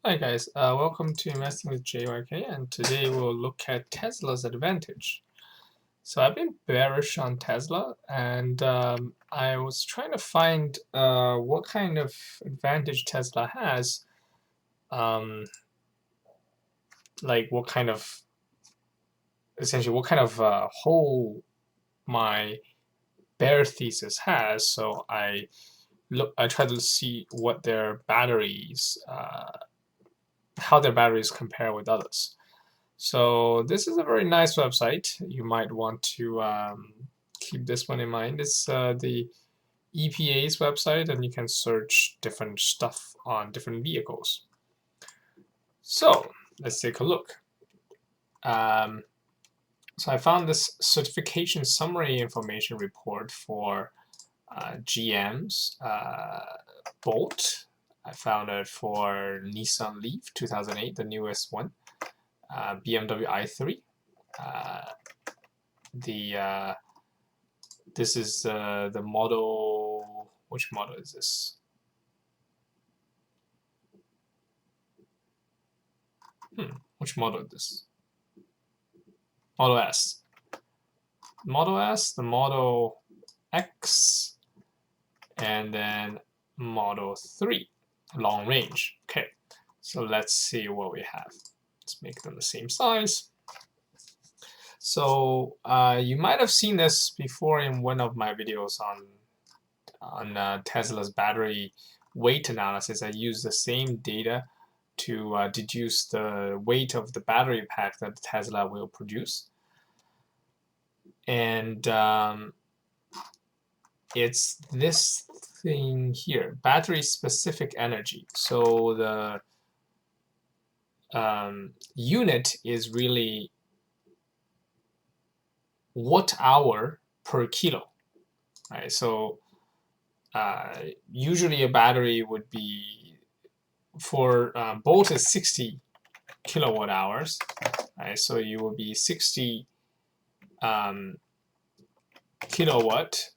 Hi guys, welcome to Investing with JYK, and today we'll look at Tesla's advantage. So I've been bearish on Tesla, and I was trying to find what kind of advantage Tesla has, um, like essentially what kind of hole my bear thesis has. So I try to see what their batteries, how their batteries compare with others. So this is a very nice website. You might want to keep this one in mind. It's the EPA's website, and you can search different stuff on different vehicles. So let's take a look. So I found this certification summary information report for GM's Bolt. I found it for Nissan Leaf 2008, the newest one. BMW i3. This is the model. Which model is this? Which model is this? Model S. Model S, the Model X, and then Model 3, long range. Okay, so let's see what we have. Let's make them the same size. So you might have seen this before in one of my videos on Tesla's battery weight analysis. I use the same data to deduce the weight of the battery pack that Tesla will produce. And it's this thing here, battery specific energy. So the unit is really watt hour per kilo, right? So usually a battery would be, for Bolt is 60 kilowatt hours, right? So you will be 60 kilowatt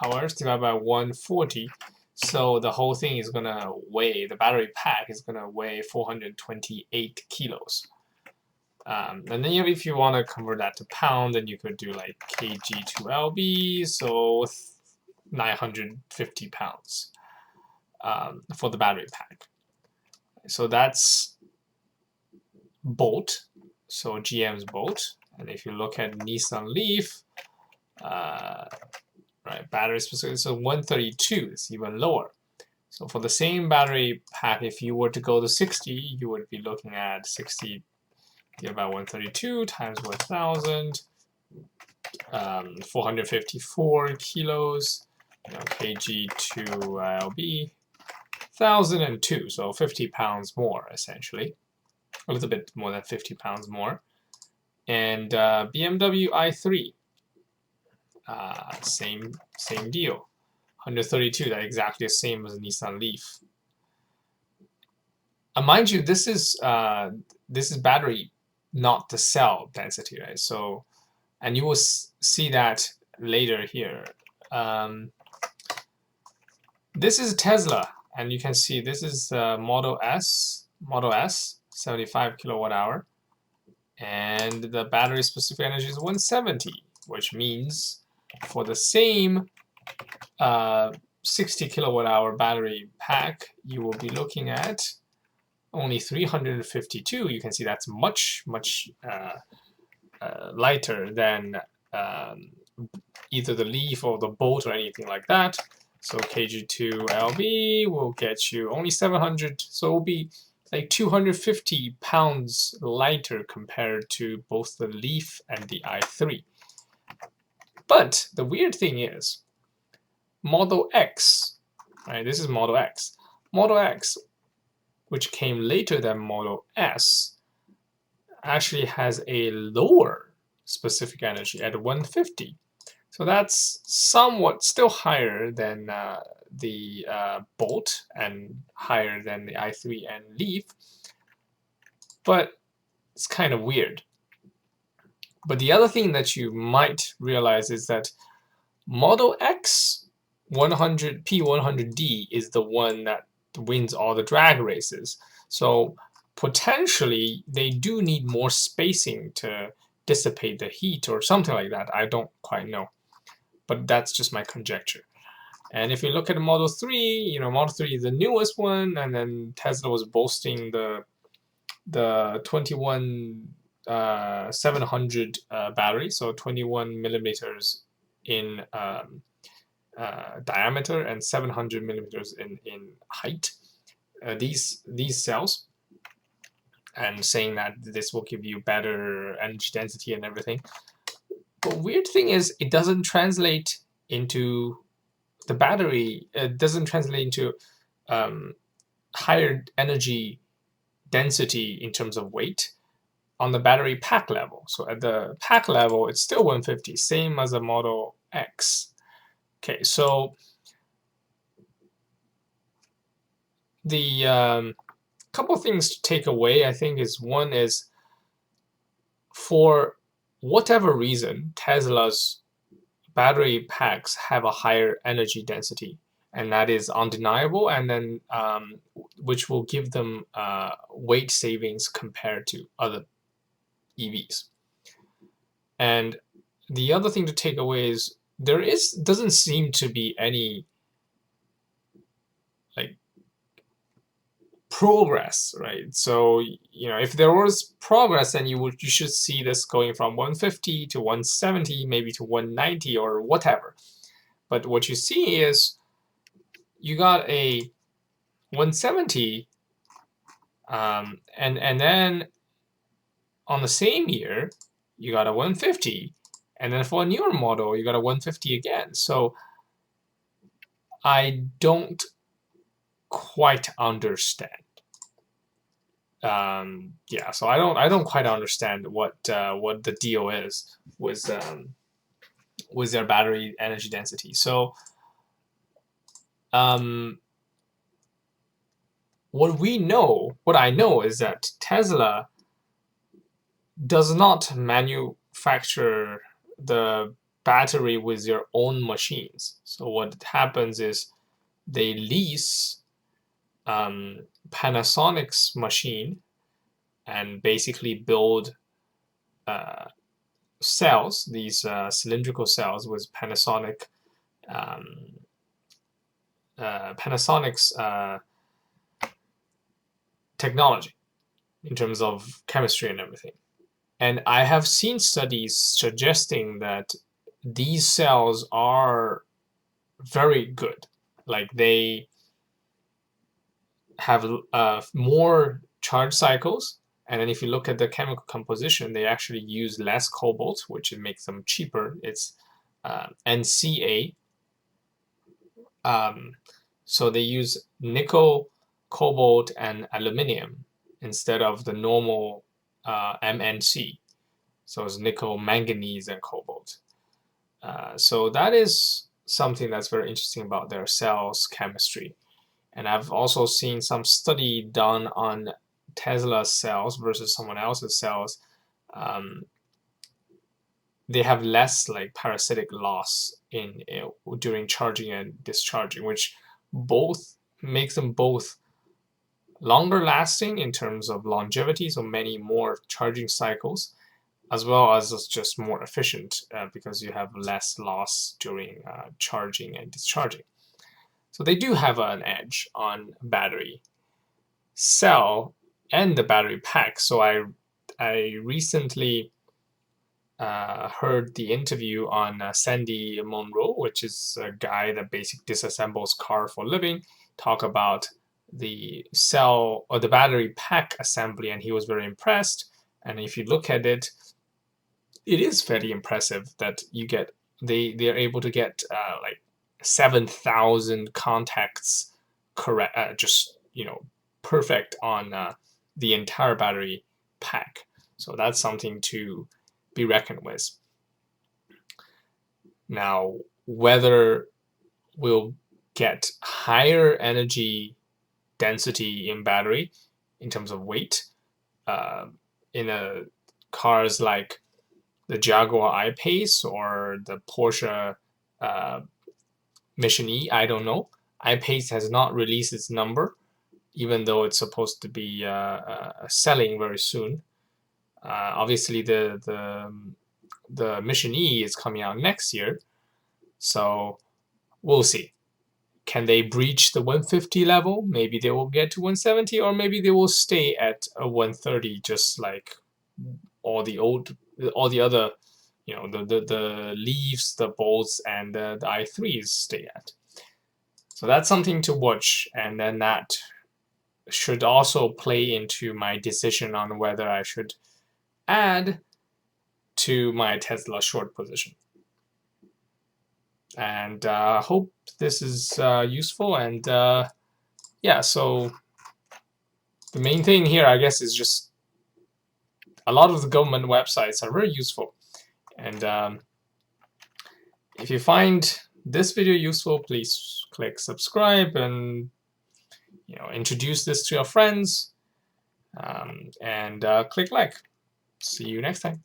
hours divided by 140. So the whole thing is gonna weigh, the battery pack is gonna weigh 428 kilos. And then if you want to convert that to pound, then you could do like kg to lb, so 950 pounds for the battery pack. So that's Bolt, so GM's Bolt. And if you look at Nissan Leaf, right, battery specific, so 132 is even lower. So for the same battery pack, if you were to go to 60, you would be looking at 60 about 132 times 1,000, 454 kilos, kg to lb, 1,002, so 50 pounds more essentially, a little bit more than 50 pounds more. And BMW i3, same deal, 132. That's exactly the same as Nissan Leaf. Mind you, this is battery, not the cell density, right? So, and you will see that later here. This is Tesla, and you can see this is Model S, 75 kilowatt hour, and the battery specific energy is 170, which means for the same 60 kilowatt hour battery pack, you will be looking at only 352. You can see that's much lighter than either the Leaf or the Bolt or anything like that. So kg to lb will get you only 700, so it will be like 250 pounds lighter compared to both the Leaf and the i3. But the weird thing is, Model X, right? This is Model X. Model X, which came later than Model S, actually has a lower specific energy at 150. So that's somewhat still higher than the Bolt and higher than the i3 and Leaf, but it's kind of weird. But the other thing that you might realize is that Model X 100 P100D is the one that wins all the drag races. So potentially they do need more spacing to dissipate the heat or something like that. I don't quite know, but that's just my conjecture. And if you look at the Model 3, Model 3 is the newest one, and then Tesla was boasting the 700 battery, so 21 millimeters in diameter and 700 millimeters in height. These cells, and saying that this will give you better energy density and everything. But weird thing is, it doesn't translate into the battery. It doesn't translate into higher energy density in terms of weight on the battery pack level. So at the pack level, it's still 150, same as a Model X. Okay, so the couple things to take away, I think, is one is, for whatever reason, Tesla's battery packs have a higher energy density, and that is undeniable, and then which will give them weight savings compared to other EVs. And the other thing to take away is doesn't seem to be any like progress, right? So if there was progress, then you should see this going from 150 to 170, maybe to 190 or whatever. But what you see is you got a 170, and then on the same year you got a 150, and then for a newer model you got a 150 again. So I don't quite understand. Yeah, so I don't quite understand what the deal is with their battery energy density. So what I know is that Tesla does not manufacture the battery with their own machines. So what happens is they lease Panasonic's machine and basically build cells, these cylindrical cells with Panasonic's technology in terms of chemistry and everything. And I have seen studies suggesting that these cells are very good. Like, they have more charge cycles, and then if you look at the chemical composition, they actually use less cobalt, which makes them cheaper. It's NCA. So they use nickel, cobalt, and aluminum instead of the normal MNC. So it's nickel, manganese, and cobalt. So that is something that's very interesting about their cells chemistry. And I've also seen some study done on Tesla cells versus someone else's cells. They have less parasitic loss during charging and discharging, which both makes them both longer lasting in terms of longevity, so many more charging cycles, as well as just more efficient because you have less loss during charging and discharging. So they do have an edge on battery cell and the battery pack. So I recently heard the interview on Sandy Monroe, which is a guy that basically disassembles cars for a living, talk about the cell or the battery pack assembly, and he was very impressed. And if you look at it, it is very impressive that they're able to get 7,000 contacts correct, just perfect on the entire battery pack. So that's something to be reckoned with. Now, whether we'll get higher energy density in battery in terms of weight in cars like the Jaguar I-Pace or the Porsche Mission E, I don't know. I-Pace has not released its number, even though it's supposed to be selling very soon. Obviously, the Mission E is coming out next year, so we'll see. Can they breach the 150 level? Maybe they will get to 170, or maybe they will stay at a 130, just like all the other, you know, the Leafs, the Bolts, and the i3s stay at. So that's something to watch, and then that should also play into my decision on whether I should add to my Tesla short position. And hope this is useful. And yeah, so the main thing here, I guess, is just a lot of the government websites are very useful. And if you find this video useful, please click subscribe and, you know, introduce this to your friends, and click like. See you next time.